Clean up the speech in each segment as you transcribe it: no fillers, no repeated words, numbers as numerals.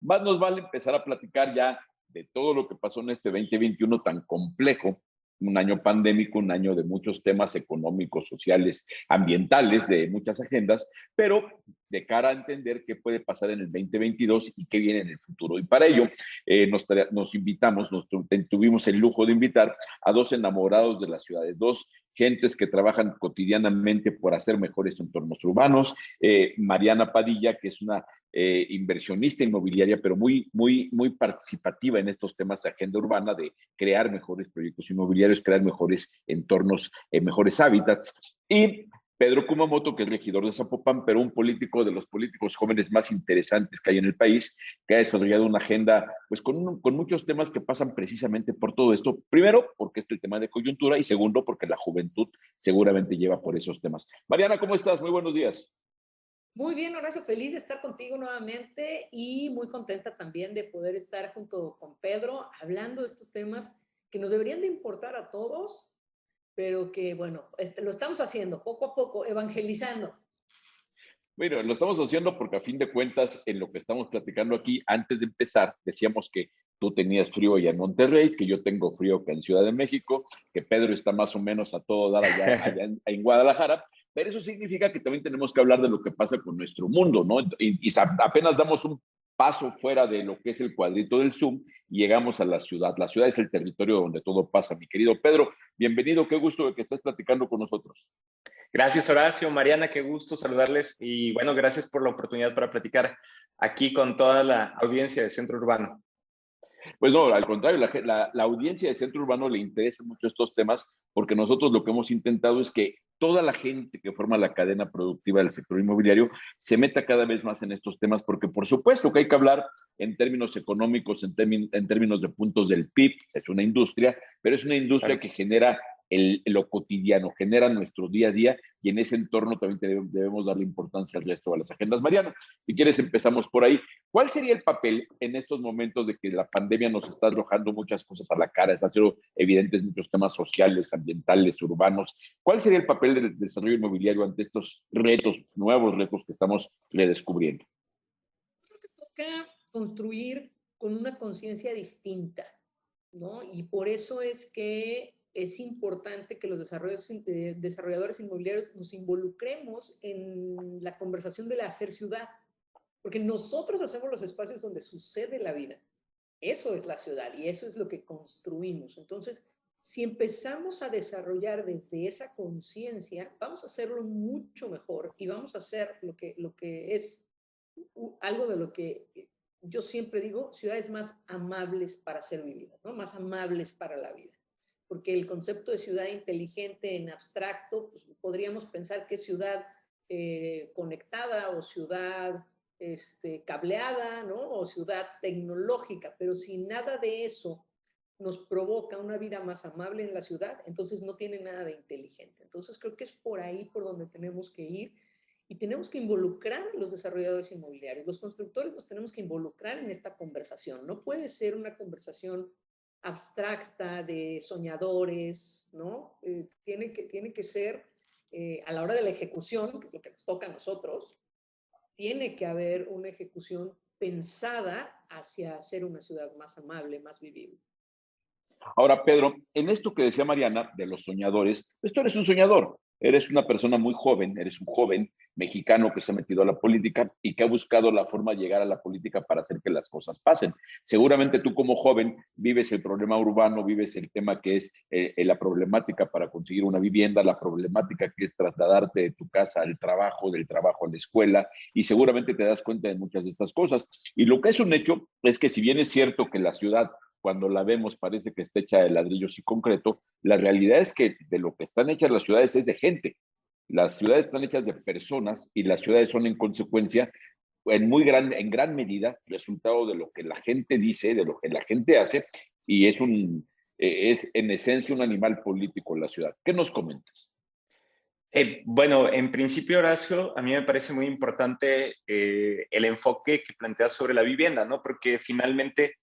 Más nos vale empezar a platicar ya de todo lo que pasó en este 2021 tan complejo, un año pandémico, un año de muchos temas económicos, sociales, ambientales, de muchas agendas, pero de cara a entender qué puede pasar en el 2022 y qué viene en el futuro. Y para ello nos invitamos, tuvimos el lujo de invitar a dos enamorados de las ciudades, dos gentes que trabajan cotidianamente por hacer mejores entornos urbanos. Mariana Padilla, que es una inversionista inmobiliaria, pero muy participativa en estos temas de agenda urbana, de crear mejores proyectos inmobiliarios, crear mejores entornos, mejores hábitats. Y Pedro Kumamoto, que es regidor de Zapopan, pero un político de los políticos jóvenes más interesantes que hay en el país, que ha desarrollado una agenda pues con muchos temas que pasan precisamente por todo esto. Primero, porque es el tema de coyuntura, y segundo, porque la juventud seguramente lleva por esos temas. Mariana, ¿cómo estás? Muy buenos días. Muy bien, Horacio, feliz de estar contigo nuevamente y muy contenta también de poder estar junto con Pedro hablando de estos temas que nos deberían de importar a todos, pero que, bueno, lo estamos haciendo poco a poco, evangelizando. Bueno, lo estamos haciendo porque a fin de cuentas, en lo que estamos platicando aquí, antes de empezar, decíamos que tú tenías frío allá en Monterrey, que yo tengo frío acá en Ciudad de México, que Pedro está más o menos a todo dar allá en Guadalajara, pero eso significa que también tenemos que hablar de lo que pasa con nuestro mundo, ¿no? Y apenas damos un paso fuera de lo que es el cuadrito del Zoom y llegamos a la ciudad. La ciudad es el territorio donde todo pasa, mi querido Pedro. Bienvenido, qué gusto de que estés platicando con nosotros. Gracias, Horacio. Mariana, qué gusto saludarles y bueno, gracias por la oportunidad para platicar aquí con toda la audiencia de Centro Urbano. Pues no, al contrario, la audiencia de Centro Urbano le interesan mucho estos temas porque nosotros lo que hemos intentado es que toda la gente que forma la cadena productiva del sector inmobiliario se meta cada vez más en estos temas, porque por supuesto que hay que hablar en términos económicos, en términos de puntos del PIB, es una industria, pero es una industria Claro. que genera lo cotidiano, genera nuestro día a día, y en ese entorno también debemos darle importancia al resto de las agendas. Mariana, si quieres empezamos por ahí. ¿Cuál sería el papel en estos momentos de que la pandemia nos está arrojando muchas cosas a la cara, está haciendo evidentes muchos temas sociales, ambientales, urbanos? ¿Cuál sería el papel del desarrollo inmobiliario ante estos retos, nuevos retos que estamos redescubriendo? Creo que toca construir con una conciencia distinta, ¿no? Y por eso es que es importante que los desarrolladores inmobiliarios nos involucremos en la conversación del hacer ciudad, porque nosotros hacemos los espacios donde sucede la vida. Eso es la ciudad y eso es lo que construimos. Entonces, si empezamos a desarrollar desde esa conciencia, vamos a hacerlo mucho mejor y vamos a hacer lo que es algo de lo que yo siempre digo, ciudades más amables para ser vividas, ¿no? Más amables para la vida. Porque el concepto de ciudad inteligente en abstracto, pues podríamos pensar que es ciudad conectada o ciudad cableada, ¿no? O ciudad tecnológica, pero si nada de eso nos provoca una vida más amable en la ciudad, entonces no tiene nada de inteligente. Entonces creo que es por ahí por donde tenemos que ir y tenemos que involucrar a los desarrolladores inmobiliarios. Los constructores nos tenemos que involucrar en esta conversación. No puede ser una conversación abstracta de soñadores, ¿no? Tiene que ser a la hora de la ejecución, que es lo que nos toca a nosotros, tiene que haber una ejecución pensada hacia hacer una ciudad más amable, más vivible. Ahora, Pedro, en esto que decía Mariana de los soñadores, pues tú eres un soñador, eres una persona muy joven, eres un joven mexicano que se ha metido a la política y que ha buscado la forma de llegar a la política para hacer que las cosas pasen. Seguramente tú como joven vives el problema urbano, vives el tema que es la problemática para conseguir una vivienda, la problemática que es trasladarte de tu casa al trabajo, del trabajo a la escuela, y seguramente te das cuenta de muchas de estas cosas. Y lo que es un hecho es que si bien es cierto que la ciudad cuando la vemos parece que está hecha de ladrillos y concreto, la realidad es que de lo que están hechas las ciudades es de gente. Las ciudades están hechas de personas y las ciudades son en consecuencia en gran medida resultado de lo que la gente dice, de lo que la gente hace, y es en esencia un animal político la ciudad. ¿Qué nos comentas? Bueno, en principio, Horacio, a mí me parece muy importante el enfoque que planteas sobre la vivienda, ¿no? Porque finalmente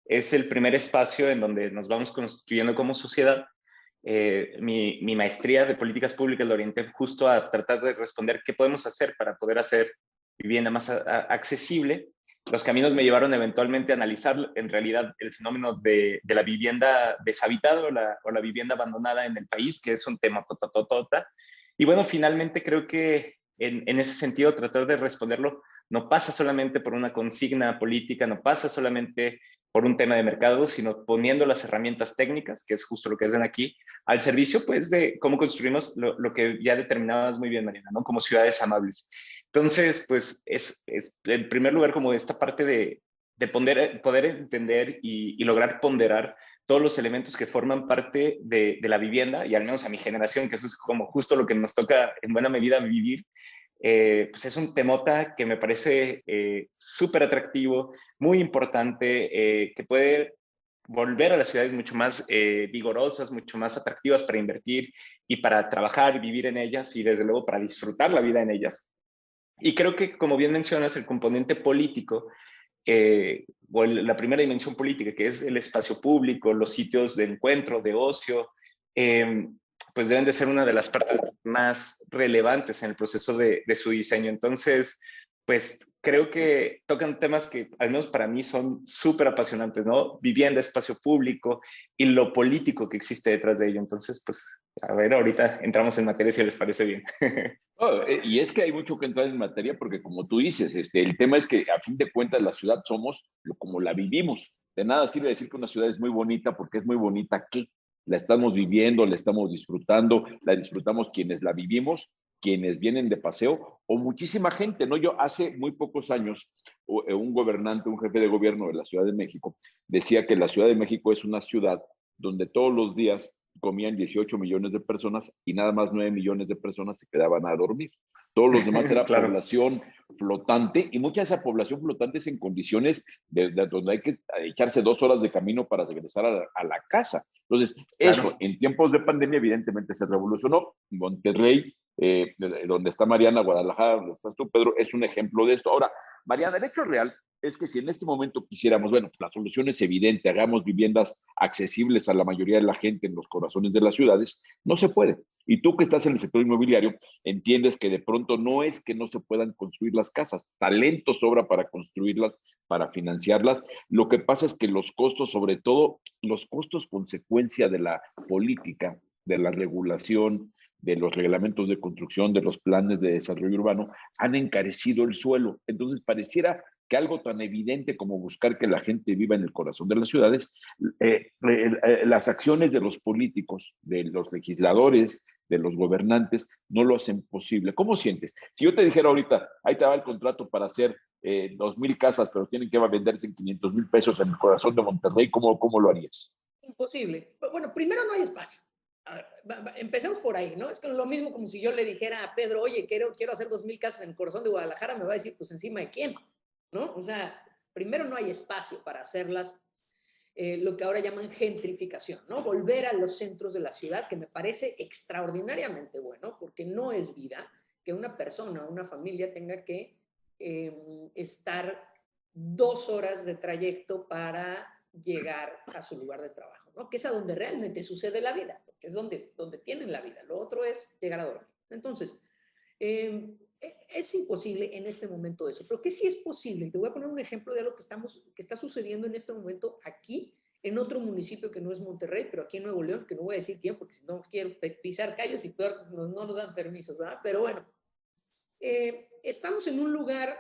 es el primer espacio en donde nos vamos construyendo como sociedad. Mi maestría de políticas públicas la orienté justo a tratar de responder qué podemos hacer para poder hacer vivienda más accesible. los caminos me llevaron eventualmente a analizar en realidad el fenómeno de la vivienda deshabitada o la vivienda abandonada en el país, que es un tema totototota. Y bueno, finalmente creo que en ese sentido tratar de responderlo no pasa solamente por una consigna política, no pasa solamente por un tema de mercado, sino poniendo las herramientas técnicas, que es justo lo que hacen aquí, al servicio pues de cómo construimos lo que ya determinabas muy bien, Mariana, ¿no? Como ciudades amables. Entonces, pues es en primer lugar como esta parte de poder entender y lograr ponderar todos los elementos que forman parte de la vivienda, y al menos a mi generación, que eso es como justo lo que nos toca en buena medida vivir, pues es un temota que me parece súper atractivo, muy importante, que puede volver a las ciudades mucho más vigorosas, mucho más atractivas para invertir y para trabajar y vivir en ellas y desde luego para disfrutar la vida en ellas. Y creo que, como bien mencionas, el componente político o la primera dimensión política, que es el espacio público, los sitios de encuentro, de ocio, eh, pues deben de ser una de las partes más relevantes en el proceso de su diseño. Entonces, pues creo que tocan temas que, al menos para mí, son súper apasionantes, ¿no? Vivienda, espacio público y lo político que existe detrás de ello. Entonces, pues, a ver, ahorita entramos en materia si les parece bien. Oh, y es que hay mucho que entrar en materia porque como tú dices, el tema es que a fin de cuentas la ciudad somos como la vivimos. De nada sirve decir que una ciudad es muy bonita porque es muy bonita que la estamos viviendo, la estamos disfrutando, la disfrutamos quienes la vivimos, quienes vienen de paseo o muchísima gente, ¿no? Yo hace muy pocos años, un gobernante, un jefe de gobierno de la Ciudad de México, decía que la Ciudad de México es una ciudad donde todos los días comían 18 millones de personas y nada más 9 millones de personas se quedaban a dormir. Todos los demás era Claro. población flotante y mucha de esa población flotante es en condiciones de donde hay que echarse 2 horas de camino para regresar a la casa. Entonces, Claro. eso en tiempos de pandemia evidentemente se revolucionó. Monterrey, donde está Mariana, Guadalajara, donde estás tú, Pedro, es un ejemplo de esto. Ahora, Mariana, el hecho real es que si en este momento quisiéramos, bueno, la solución es evidente, hagamos viviendas accesibles a la mayoría de la gente en los corazones de las ciudades, no se puede. Y tú que estás en el sector inmobiliario, entiendes que de pronto no es que no se puedan construir las casas, talento sobra para construirlas, para financiarlas. Lo que pasa es que los costos, sobre todo los costos consecuencia de la política, de la regulación, de los reglamentos de construcción, de los planes de desarrollo urbano, han encarecido el suelo. Entonces pareciera que algo tan evidente como buscar que la gente viva en el corazón de las ciudades, las acciones de los políticos, de los legisladores, de los gobernantes, no lo hacen posible. ¿Cómo sientes? Si yo te dijera ahorita, ahí te va el contrato para hacer 2,000 casas, pero tienen que venderse en 500,000 pesos en el corazón de Monterrey, ¿cómo lo harías? Imposible. Bueno, primero no hay espacio. A ver, empecemos por ahí, ¿no? Es que lo mismo como si yo le dijera a Pedro, oye, quiero hacer 2,000 casas en el corazón de Guadalajara, me va a decir, pues encima de quién, ¿no? O sea, primero no hay espacio para hacerlas, lo que ahora llaman gentrificación, ¿no? Volver a los centros de la ciudad, que me parece extraordinariamente bueno, porque no es vida que una persona, una familia tenga que estar 2 horas de trayecto para llegar a su lugar de trabajo, ¿no? Que es a donde realmente sucede la vida, porque es donde tienen la vida. Lo otro es llegar a dormir. Entonces, es imposible en este momento eso, pero que sí es posible. Te voy a poner un ejemplo de algo que está sucediendo en este momento aquí, en otro municipio que no es Monterrey, pero aquí en Nuevo León, que no voy a decir quién, porque si no quiero pisar callos y peor, no nos dan permisos, ¿verdad? Pero bueno, estamos en un lugar,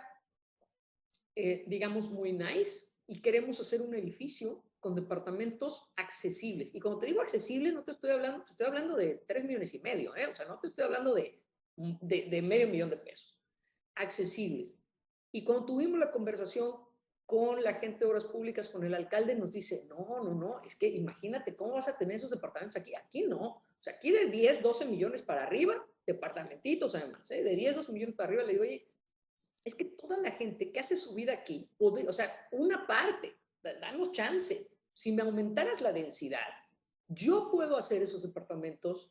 digamos, muy nice y queremos hacer un edificio con departamentos accesibles. Y cuando te digo accesibles, no te estoy hablando de 3,5 millones, ¿eh? O sea, no te estoy hablando de medio millón de pesos. Accesibles. Y cuando tuvimos la conversación con la gente de Obras Públicas, con el alcalde, nos dice, no, es que imagínate cómo vas a tener esos departamentos aquí. Aquí no. O sea, aquí de 10, 12 millones para arriba, departamentitos además, ¿eh? De 10, 12 millones para arriba, le digo, oye, es que toda la gente que hace su vida aquí, o sea, una parte, danos chance. Si me aumentaras la densidad, yo puedo hacer esos departamentos,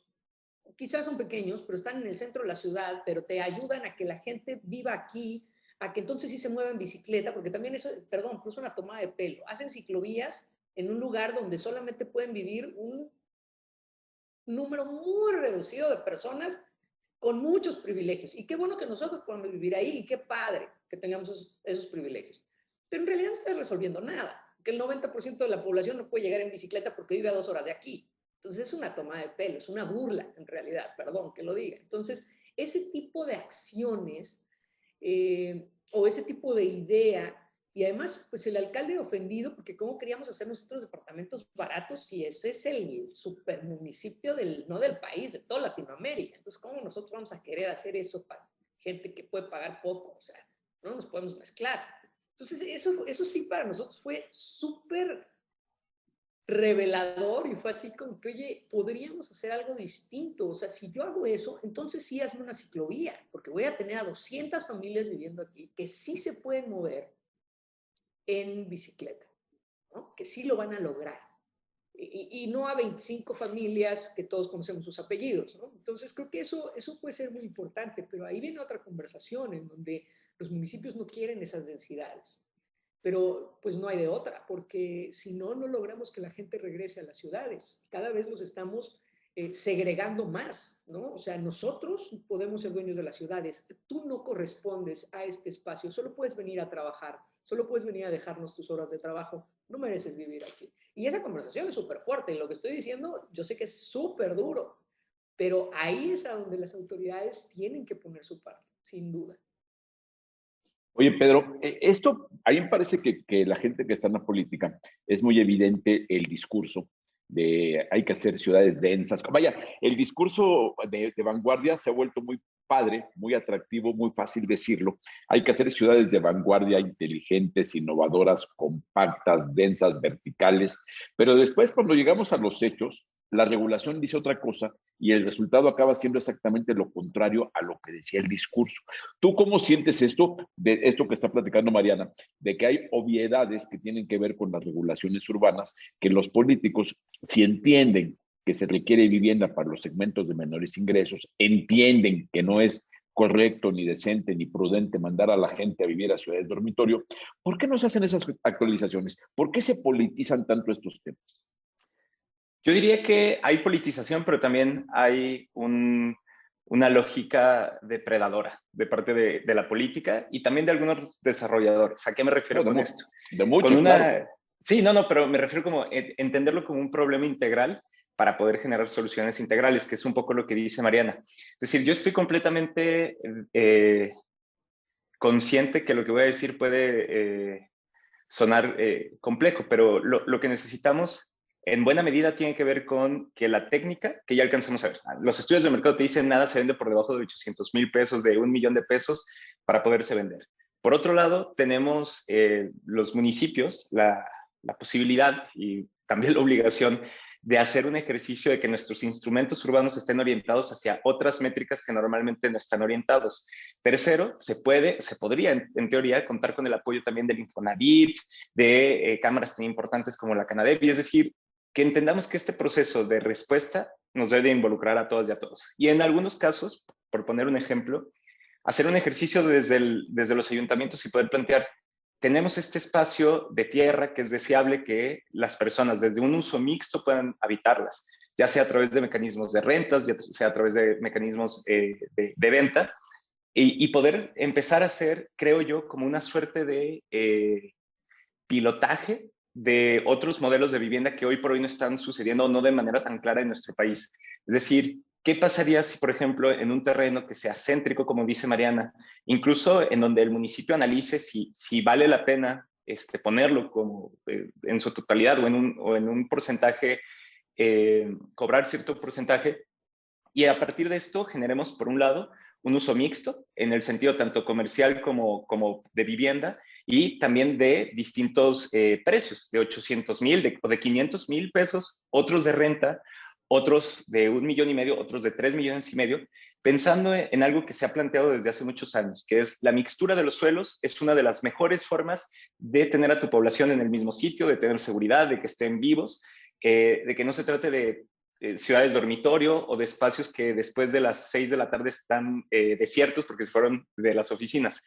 quizás son pequeños, pero están en el centro de la ciudad, pero te ayudan a que la gente viva aquí, a que entonces sí se mueva en bicicleta, porque también eso, perdón, pues una tomada de pelo. Hacen ciclovías en un lugar donde solamente pueden vivir un número muy reducido de personas con muchos privilegios. Y qué bueno que nosotros podamos vivir ahí y qué padre que tengamos esos privilegios. pero en realidad no estás resolviendo nada, que el 90% de la población no puede llegar en bicicleta porque vive a 2 horas de aquí. Entonces es una toma de pelo, es una burla en realidad, perdón que lo diga. Entonces, ese tipo de acciones o ese tipo de idea, y además, pues el alcalde ofendido, porque cómo queríamos hacer nosotros departamentos baratos si ese es el supermunicipio no del país, de toda Latinoamérica. Entonces, ¿cómo nosotros vamos a querer hacer eso para gente que puede pagar poco? O sea, no nos podemos mezclar. Entonces, eso sí para nosotros fue súper revelador y fue así como que, oye, podríamos hacer algo distinto. O sea, si yo hago eso, entonces sí hazme una ciclovía, porque voy a tener a 200 familias viviendo aquí que sí se pueden mover en bicicleta, ¿no? Que sí lo van a lograr. Y no a 25 familias que todos conocemos sus apellidos, ¿no? Entonces creo que eso puede ser muy importante, pero ahí viene otra conversación en donde los municipios no quieren esas densidades. Pero pues no hay de otra, porque si no, no logramos que la gente regrese a las ciudades. Cada vez los estamos segregando más, ¿no? O sea, nosotros podemos ser dueños de las ciudades. Tú no correspondes a este espacio, solo puedes venir a trabajar, solo puedes venir a dejarnos tus horas de trabajo, no mereces vivir aquí. Y esa conversación es súper fuerte, y lo que estoy diciendo, yo sé que es súper duro, pero ahí es a donde las autoridades tienen que poner su parte, sin duda. Oye, Pedro, esto, a mí me parece que la gente que está en la política es muy evidente el discurso de hay que hacer ciudades densas. Vaya, el discurso de vanguardia se ha vuelto muy padre, muy atractivo, muy fácil decirlo. Hay que hacer ciudades de vanguardia inteligentes, innovadoras, compactas, densas, verticales. Pero después, cuando llegamos a los hechos, la regulación dice otra cosa y el resultado acaba siendo exactamente lo contrario a lo que decía el discurso. ¿Tú cómo sientes esto, de esto que está platicando Mariana, de que hay obviedades que tienen que ver con las regulaciones urbanas, que los políticos, si entienden que se requiere vivienda para los segmentos de menores ingresos, entienden que no es correcto, ni decente, ni prudente mandar a la gente a vivir a ciudades dormitorio, ¿por qué no se hacen esas actualizaciones? ¿Por qué se politizan tanto estos temas? Yo diría que hay politización, pero también hay una lógica depredadora de parte de la política y también de algunos desarrolladores. ¿A qué me refiero con esto? De muchos, claro. Sí, no, pero me refiero como entenderlo como un problema integral para poder generar soluciones integrales, que es un poco lo que dice Mariana. Es decir, yo estoy completamente consciente que lo que voy a decir puede sonar complejo, pero lo que necesitamos en buena medida tiene que ver con que la técnica, que ya alcanzamos a ver, los estudios de mercado te dicen nada se vende por debajo de 800,000 pesos, de 1,000,000 de pesos para poderse vender. Por otro lado, tenemos los municipios la posibilidad y también la obligación de hacer un ejercicio de que nuestros instrumentos urbanos estén orientados hacia otras métricas que normalmente no están orientados. Tercero, se podría, en teoría, contar con el apoyo también del Infonavit, de cámaras tan importantes como la Canadevi, es decir, que entendamos que este proceso de respuesta nos debe involucrar a todos y a todos. Y en algunos casos, por poner un ejemplo, hacer un ejercicio desde los ayuntamientos y poder plantear, tenemos este espacio de tierra que es deseable que las personas desde un uso mixto puedan habitarlas, ya sea a través de mecanismos de rentas, ya sea a través de mecanismos de venta, y poder empezar a hacer, creo yo, como una suerte de pilotaje de otros modelos de vivienda que hoy por hoy no están sucediendo o no de manera tan clara en nuestro país. Es decir, ¿qué pasaría si, por ejemplo, en un terreno que sea céntrico, como dice Mariana, incluso en donde el municipio analice si vale la pena ponerlo como, en su totalidad o en un porcentaje, cobrar cierto porcentaje, y a partir de esto generemos, por un lado, un uso mixto, en el sentido tanto comercial como de vivienda, y también de distintos precios, de 800,000 o de 500,000 pesos, otros de renta, otros de 1,500,000, otros de 3,5 millones, pensando en algo que se ha planteado desde hace muchos años, que es la mixtura de los suelos. Es una de las mejores formas de tener a tu población en el mismo sitio, de tener seguridad, de que estén vivos, de que no se trate de ciudades dormitorio o de espacios que después de las 6 de la tarde están desiertos porque se fueron de las oficinas.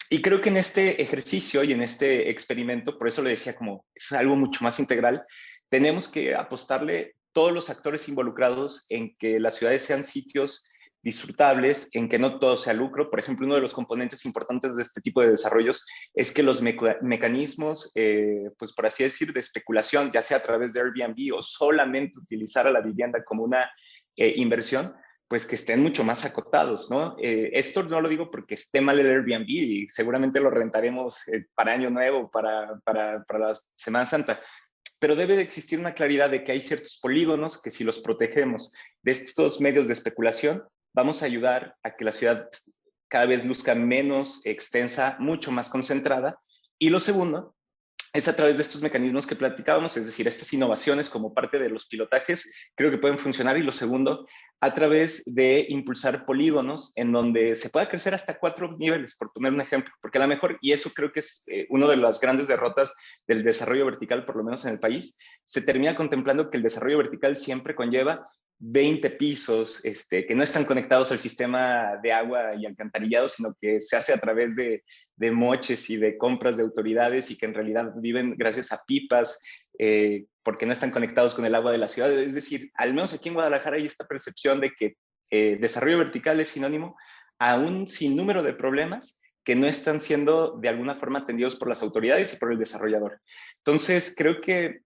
Y creo que en este ejercicio y en este experimento, por eso le decía como es algo mucho más integral, tenemos que apostarle todos los actores involucrados en que las ciudades sean sitios disfrutables, en que no todo sea lucro. Por ejemplo, uno de los componentes importantes de este tipo de desarrollos es que los mecanismos, pues por así decir, de especulación, ya sea a través de Airbnb o solamente utilizar a la vivienda como una inversión, pues que estén mucho más acotados, ¿no? Esto no lo digo porque esté mal el Airbnb y seguramente lo rentaremos para Año Nuevo, para la Semana Santa, pero debe de existir una claridad de que hay ciertos polígonos que si los protegemos de estos medios de especulación, vamos a ayudar a que la ciudad cada vez luzca menos extensa, mucho más concentrada. Y lo segundo es a través de estos mecanismos que platicábamos, es decir, estas innovaciones como parte de los pilotajes, creo que pueden funcionar. Y lo segundo, a través de impulsar polígonos en donde se pueda crecer hasta 4 niveles, por poner un ejemplo, porque a lo mejor, y eso creo que es una de las grandes derrotas del desarrollo vertical, por lo menos en el país, se termina contemplando que el desarrollo vertical siempre conlleva 20 pisos que no están conectados al sistema de agua y alcantarillado, sino que se hace a través de moches y de compras de autoridades y que en realidad viven gracias a pipas, porque no están conectados con el agua de la ciudad. Es decir, al menos aquí en Guadalajara hay esta percepción de que desarrollo vertical es sinónimo a un sinnúmero de problemas que no están siendo de alguna forma atendidos por las autoridades y por el desarrollador. Entonces, creo que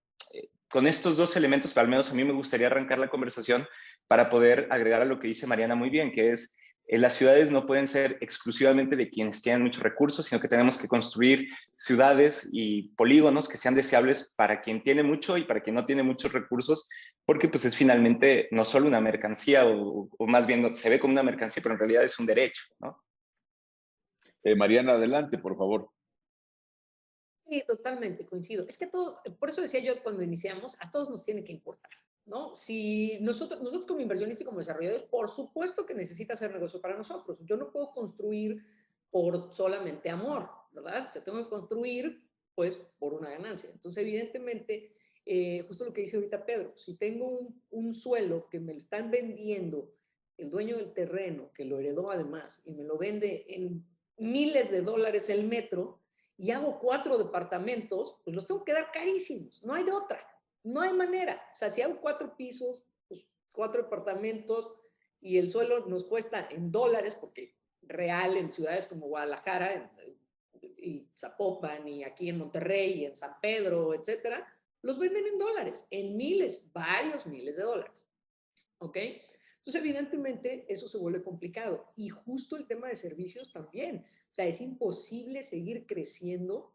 con estos dos elementos, al menos a mí me gustaría arrancar la conversación para poder agregar a lo que dice Mariana muy bien, que es las ciudades no pueden ser exclusivamente de quienes tienen muchos recursos, sino que tenemos que construir ciudades y polígonos que sean deseables para quien tiene mucho y para quien no tiene muchos recursos, porque pues es finalmente no solo una mercancía, o más bien se ve como una mercancía, pero en realidad es un derecho, ¿no? Mariana, adelante, por favor. Sí, totalmente, coincido. Es que todo, por eso decía yo cuando iniciamos, a todos nos tiene que importar, ¿no? Si nosotros como inversionistas y como desarrolladores, por supuesto que necesita hacer negocio para nosotros. Yo no puedo construir por solamente amor, ¿verdad? Yo tengo que construir, pues, por una ganancia. Entonces, evidentemente, justo lo que dice ahorita Pedro, si tengo un suelo que me lo están vendiendo el dueño del terreno, que lo heredó además, y me lo vende en miles de dólares el metro, y hago 4 departamentos, pues los tengo que dar carísimos, no hay de otra, no hay manera. O sea, si hago 4 pisos, pues 4 departamentos y el suelo nos cuesta en dólares, porque real en ciudades como Guadalajara y Zapopan y aquí en Monterrey y en San Pedro, etcétera, los venden en dólares, en miles, varios miles de dólares. ¿Ok? Entonces, evidentemente, eso se vuelve complicado. Y justo el tema de servicios también. O sea, es imposible seguir creciendo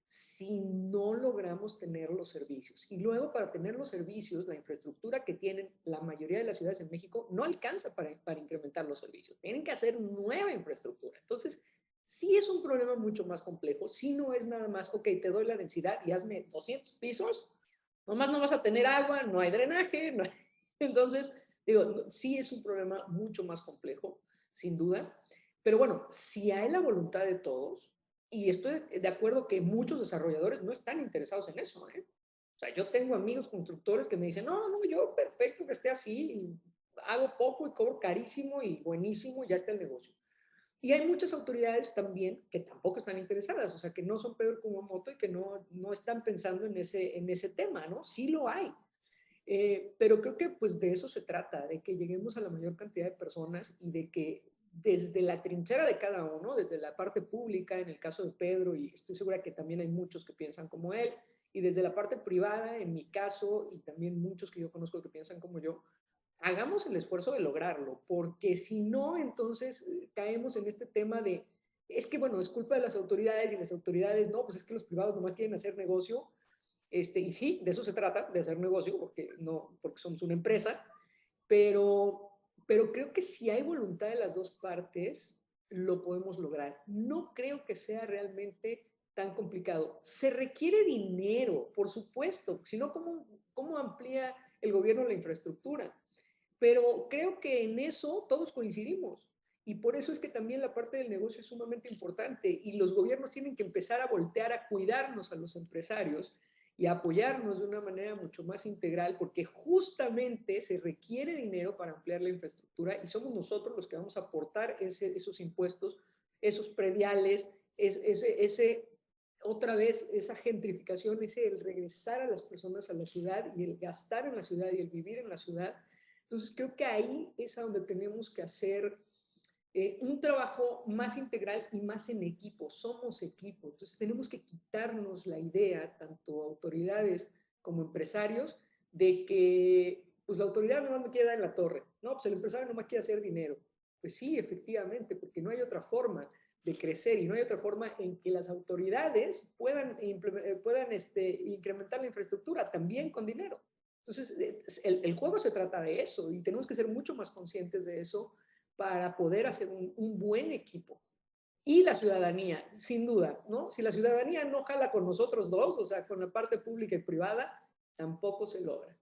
si no logramos tener los servicios. Y luego, para tener los servicios, la infraestructura que tienen la mayoría de las ciudades en México no alcanza para incrementar los servicios. Tienen que hacer nueva infraestructura. Entonces, sí es un problema mucho más complejo. Sí no es nada más, ok, te doy la densidad y hazme 200 pisos. Nomás no vas a tener agua, no hay drenaje. No hay... Entonces, digo, sí es un problema mucho más complejo, sin duda, pero bueno, si hay la voluntad de todos, y estoy de acuerdo que muchos desarrolladores no están interesados en eso, ¿eh? O sea, yo tengo amigos constructores que me dicen, no, yo perfecto que esté así, hago poco y cobro carísimo y buenísimo, ya está el negocio. Y hay muchas autoridades también que tampoco están interesadas, o sea, que no son Pedro Kumamoto y que no están pensando en ese tema, ¿no? Sí lo hay. Pero creo que pues de eso se trata, de que lleguemos a la mayor cantidad de personas y de que desde la trinchera de cada uno, desde la parte pública, en el caso de Pedro, y estoy segura que también hay muchos que piensan como él, y desde la parte privada, en mi caso, y también muchos que yo conozco que piensan como yo, hagamos el esfuerzo de lograrlo, porque si no, entonces caemos en este tema de, es que bueno, es culpa de las autoridades y las autoridades, no, pues es que los privados nomás quieren hacer negocio. Y sí, de eso se trata, de hacer negocio, porque somos una empresa, pero creo que si hay voluntad de las dos partes, lo podemos lograr. No creo que sea realmente tan complicado. Se requiere dinero, por supuesto, si no, ¿cómo amplía el gobierno la infraestructura? Pero creo que en eso todos coincidimos. Y por eso es que también la parte del negocio es sumamente importante y los gobiernos tienen que empezar a voltear a cuidarnos a los empresarios y apoyarnos de una manera mucho más integral, porque justamente se requiere dinero para ampliar la infraestructura y somos nosotros los que vamos a aportar esos impuestos, esos prediales, otra vez esa gentrificación, el regresar a las personas a la ciudad y el gastar en la ciudad y el vivir en la ciudad. Entonces, creo que ahí es a donde tenemos que hacer un trabajo más integral y más en equipo. Somos equipo. Entonces, tenemos que quitarnos la idea, tanto autoridades como empresarios, de que pues, la autoridad no me quiere dar en la torre. No, pues el empresario no me quiere hacer dinero. Pues sí, efectivamente, porque no hay otra forma de crecer y no hay otra forma en que las autoridades puedan incrementar la infraestructura también con dinero. Entonces, el juego se trata de eso y tenemos que ser mucho más conscientes de eso para poder hacer un buen equipo. Y la ciudadanía, sin duda, ¿no? Si la ciudadanía no jala con nosotros dos, o sea, con la parte pública y privada, tampoco se logra.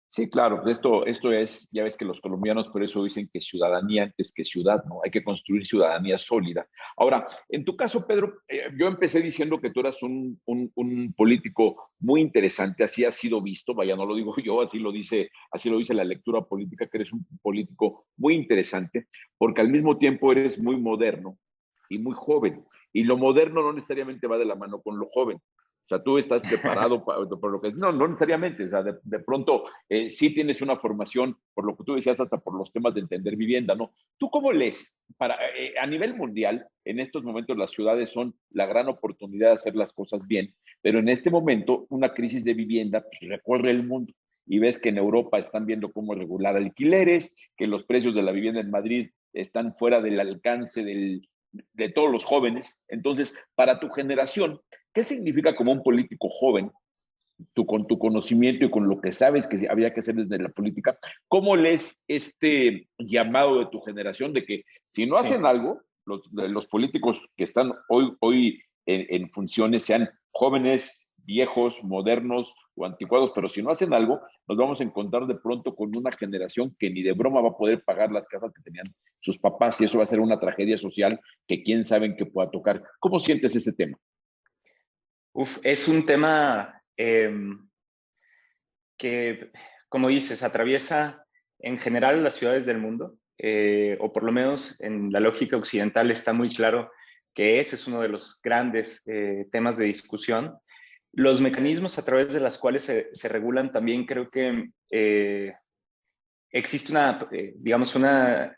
Sí, claro, pues esto es, ya ves que los colombianos por eso dicen que ciudadanía antes que ciudad, ¿no? Hay que construir ciudadanía sólida. Ahora, en tu caso, Pedro, yo empecé diciendo que tú eras un político muy interesante, así ha sido visto, vaya, no lo digo yo, así lo dice la lectura política, que eres un político muy interesante, porque al mismo tiempo eres muy moderno y muy joven, y lo moderno no necesariamente va de la mano con lo joven. O sea, tú estás preparado por lo que es. No, no necesariamente. O sea, de pronto sí tienes una formación, por lo que tú decías, hasta por los temas de entender vivienda, ¿no? ¿Tú cómo lees? A nivel mundial, en estos momentos las ciudades son la gran oportunidad de hacer las cosas bien, pero en este momento una crisis de vivienda pues, recorre el mundo. Y ves que en Europa están viendo cómo regular alquileres, que los precios de la vivienda en Madrid están fuera del alcance de todos los jóvenes. Entonces, para tu generación, ¿qué significa como un político joven, con tu conocimiento y con lo que sabes que había que hacer desde la política? ¿Cómo lees este llamado de tu generación de que si no hacen algo, los políticos que están hoy en funciones, sean jóvenes, viejos, modernos o anticuados, pero si no hacen algo, nos vamos a encontrar de pronto con una generación que ni de broma va a poder pagar las casas que tenían sus papás y eso va a ser una tragedia social que quién sabe en qué pueda tocar? ¿Cómo sientes ese tema? Es un tema que, como dices, atraviesa en general las ciudades del mundo, o por lo menos en la lógica occidental está muy claro que ese es uno de los grandes temas de discusión. Los mecanismos a través de los cuales se regulan también creo que existe digamos, una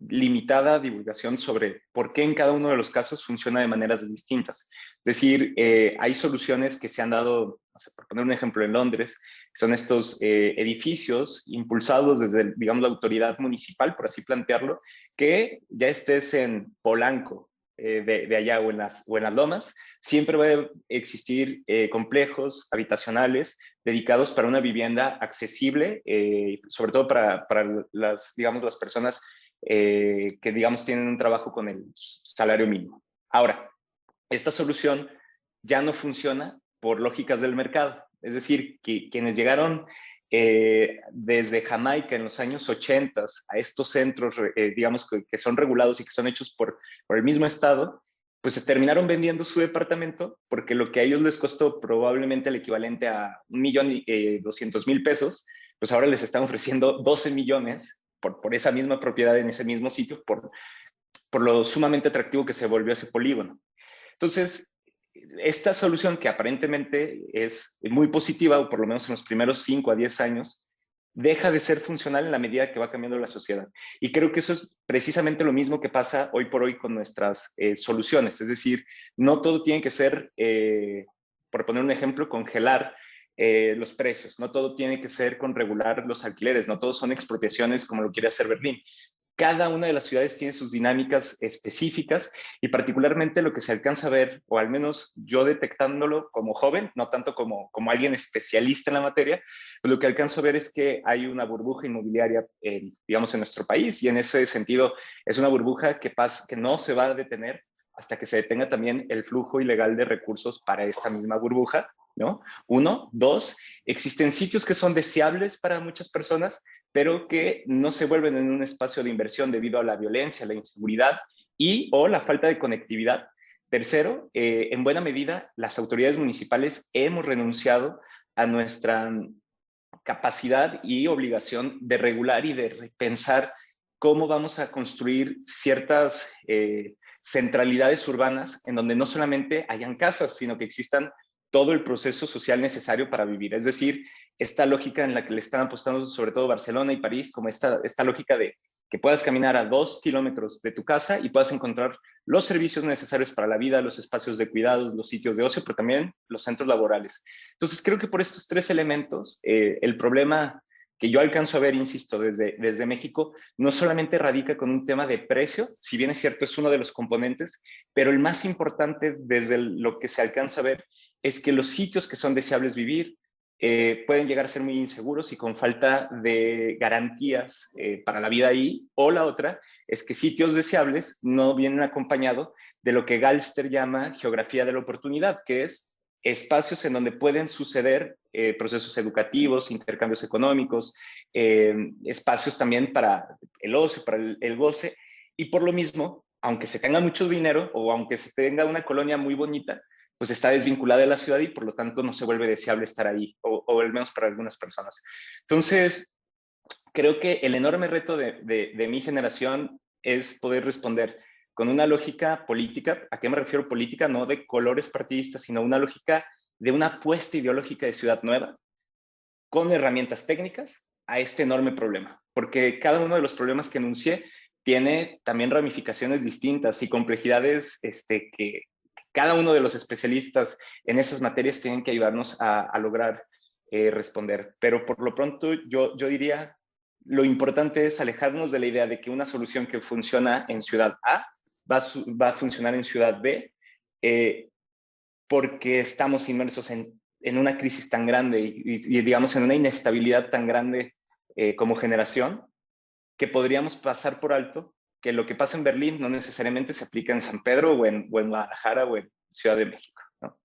limitada divulgación sobre por qué en cada uno de los casos funciona de maneras distintas. Es decir, hay soluciones que se han dado, no sé, por poner un ejemplo, en Londres, que son estos edificios impulsados desde, digamos, la autoridad municipal, por así plantearlo, que ya estés en Polanco, de allá o en las lomas, siempre va a existir complejos habitacionales dedicados para una vivienda accesible, sobre todo para digamos, las personas que, digamos, tienen un trabajo con el salario mínimo. Ahora, esta solución ya no funciona por lógicas del mercado. Es decir, que quienes llegaron desde Jamaica en los años 80 a estos centros, digamos, que son regulados y que son hechos por el mismo Estado, pues se terminaron vendiendo su departamento porque lo que a ellos les costó probablemente el equivalente a 1.200.000 pesos, pues ahora les están ofreciendo 12 millones por esa misma propiedad en ese mismo sitio, por lo sumamente atractivo que se volvió ese polígono. Entonces, esta solución que aparentemente es muy positiva, o por lo menos en los primeros 5 a 10 años, deja de ser funcional en la medida que va cambiando la sociedad. Y creo que eso es precisamente lo mismo que pasa hoy por hoy con nuestras soluciones. Es decir, no todo tiene que ser, por poner un ejemplo, congelar los precios. No todo tiene que ser con regular los alquileres. No todos son expropiaciones como lo quiere hacer Berlín. Cada una de las ciudades tiene sus dinámicas específicas y particularmente lo que se alcanza a ver, o al menos yo detectándolo como joven, no tanto como alguien especialista en la materia, pues lo que alcanzo a ver es que hay una burbuja inmobiliaria, digamos, en nuestro país, y en ese sentido es una burbuja que no se va a detener hasta que se detenga también el flujo ilegal de recursos para esta misma burbuja, ¿no? 1, 2, existen sitios que son deseables para muchas personas, pero que no se vuelven en un espacio de inversión debido a la violencia, la inseguridad o la falta de conectividad. Tercero, en buena medida, las autoridades municipales hemos renunciado a nuestra capacidad y obligación de regular y de repensar cómo vamos a construir ciertas centralidades urbanas en donde no solamente hayan casas, sino que existan todo el proceso social necesario para vivir. Es decir, esta lógica en la que le están apostando sobre todo Barcelona y París, como esta lógica de que puedas caminar a 2 kilómetros de tu casa y puedas encontrar los servicios necesarios para la vida, los espacios de cuidados, los sitios de ocio, pero también los centros laborales. Entonces, creo que por estos tres elementos, el problema que yo alcanzo a ver, insisto, desde México, no solamente radica con un tema de precio, si bien es cierto, es uno de los componentes, pero el más importante desde lo que se alcanza a ver es que los sitios que son deseables vivir pueden llegar a ser muy inseguros y con falta de garantías para la vida ahí. O la otra es que sitios deseables no vienen acompañados de lo que Galster llama geografía de la oportunidad, que es espacios en donde pueden suceder procesos educativos, intercambios económicos, espacios también para el ocio, para el goce, y por lo mismo, aunque se tenga mucho dinero o aunque se tenga una colonia muy bonita, pues está desvinculada de la ciudad y por lo tanto no se vuelve deseable estar ahí, o al menos para algunas personas. Entonces, creo que el enorme reto de mi generación es poder responder con una lógica política. ¿A qué me refiero política? No de colores partidistas, sino una lógica de una apuesta ideológica de ciudad nueva, con herramientas técnicas a este enorme problema. Porque cada uno de los problemas que enuncié tiene también ramificaciones distintas y complejidades que cada uno de los especialistas en esas materias tienen que ayudarnos a lograr responder. Pero por lo pronto yo diría, lo importante es alejarnos de la idea de que una solución que funciona en ciudad A va a funcionar en ciudad B, porque estamos inmersos en una crisis tan grande y digamos en una inestabilidad tan grande como generación, que podríamos pasar por alto que lo que pasa en Berlín no necesariamente se aplica en San Pedro o en Guadalajara o en Ciudad de México, ¿no?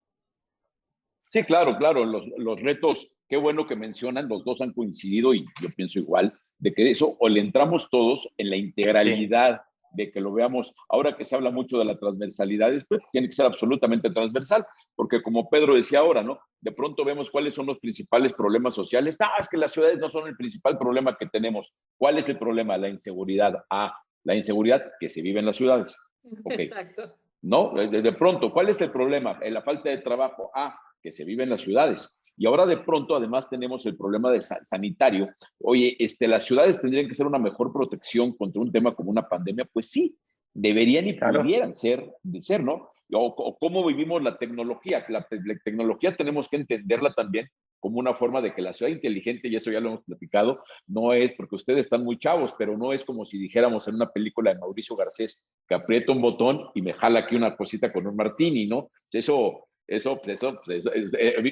Sí, claro, claro, los retos, qué bueno que mencionan, los dos han coincidido y yo pienso igual, de que eso o le entramos todos en la Sí, integralidad de que lo veamos, ahora que se habla mucho de la transversalidad, pues tiene que ser absolutamente transversal, porque como Pedro decía ahora, ¿no? De pronto vemos cuáles son los principales problemas sociales. Ah, es que las ciudades no son el principal problema que tenemos. ¿Cuál es el problema? La inseguridad. Ah, la inseguridad que se vive en las ciudades. Ok, Exacto. ¿no? De pronto, ¿cuál es el problema? La falta de trabajo. Ah, que se vive en las ciudades. Y ahora de pronto, además, tenemos el problema de sanitario. Oye, las ciudades tendrían que ser una mejor protección contra un tema como una pandemia. Pues sí, deberían y claro. pudieran ser, ¿no? O cómo vivimos la tecnología. La tecnología tenemos que entenderla también como una forma de que la ciudad inteligente, y eso ya lo hemos platicado, no es porque ustedes están muy chavos, pero no es como si dijéramos en una película de Mauricio Garcés que aprieto un botón y me jala aquí una cosita con un martini, ¿no?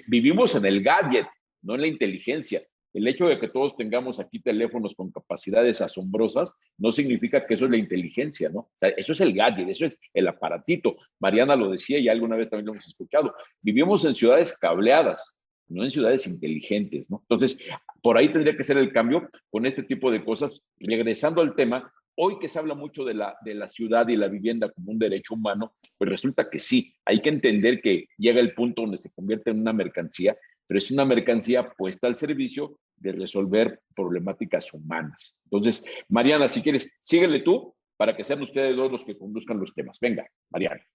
Vivimos en el gadget, no en la inteligencia. El hecho de que todos tengamos aquí teléfonos con capacidades asombrosas no significa que eso es la inteligencia, ¿no? O sea, eso es el gadget, eso es el aparatito. Mariana lo decía y alguna vez también lo hemos escuchado. Vivimos en ciudades cableadas, no en ciudades inteligentes, ¿no? Entonces, por ahí tendría que ser el cambio con este tipo de cosas. Regresando al tema, hoy que se habla mucho de la ciudad y la vivienda como un derecho humano, pues resulta que sí, hay que entender que llega el punto donde se convierte en una mercancía, pero es una mercancía puesta al servicio de resolver problemáticas humanas. Entonces, Mariana, si quieres, síguele tú para que sean ustedes dos los que conduzcan los temas. Venga, Mariana.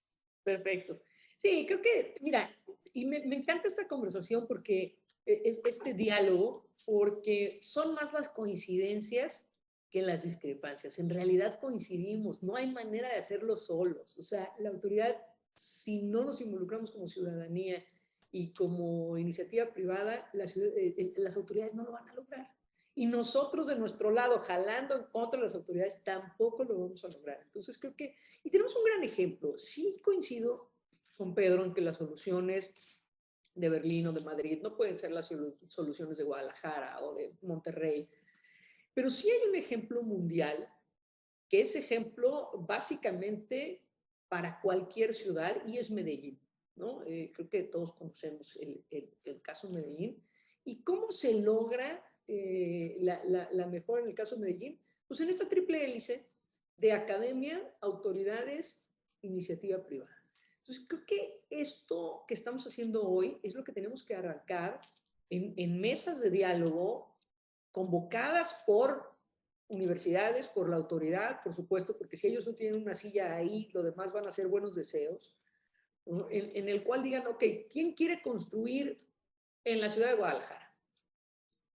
Perfecto. Sí, creo que, mira, y me encanta esta conversación porque es este diálogo, porque son más las coincidencias que las discrepancias. En realidad coincidimos, no hay manera de hacerlo solos. O sea, la autoridad, si no nos involucramos como ciudadanía y como iniciativa privada, las autoridades no lo van a lograr. Y nosotros de nuestro lado, jalando en contra de las autoridades, tampoco lo vamos a lograr. Entonces creo que, y tenemos un gran ejemplo. Sí coincido con Pedro en que las soluciones de Berlín o de Madrid no pueden ser las soluciones de Guadalajara o de Monterrey, pero sí hay un ejemplo mundial que es ejemplo básicamente para cualquier ciudad y es Medellín, ¿no? Creo que todos conocemos el caso Medellín y cómo se logra la mejora en el caso de Medellín, pues en esta triple hélice de academia, autoridades, iniciativa privada. Entonces, creo que esto que estamos haciendo hoy es lo que tenemos que arrancar en mesas de diálogo convocadas por universidades, por la autoridad, por supuesto, porque si ellos no tienen una silla ahí, lo demás van a ser buenos deseos, ¿no? En el cual digan, ok, ¿quién quiere construir en la ciudad de Guadalajara?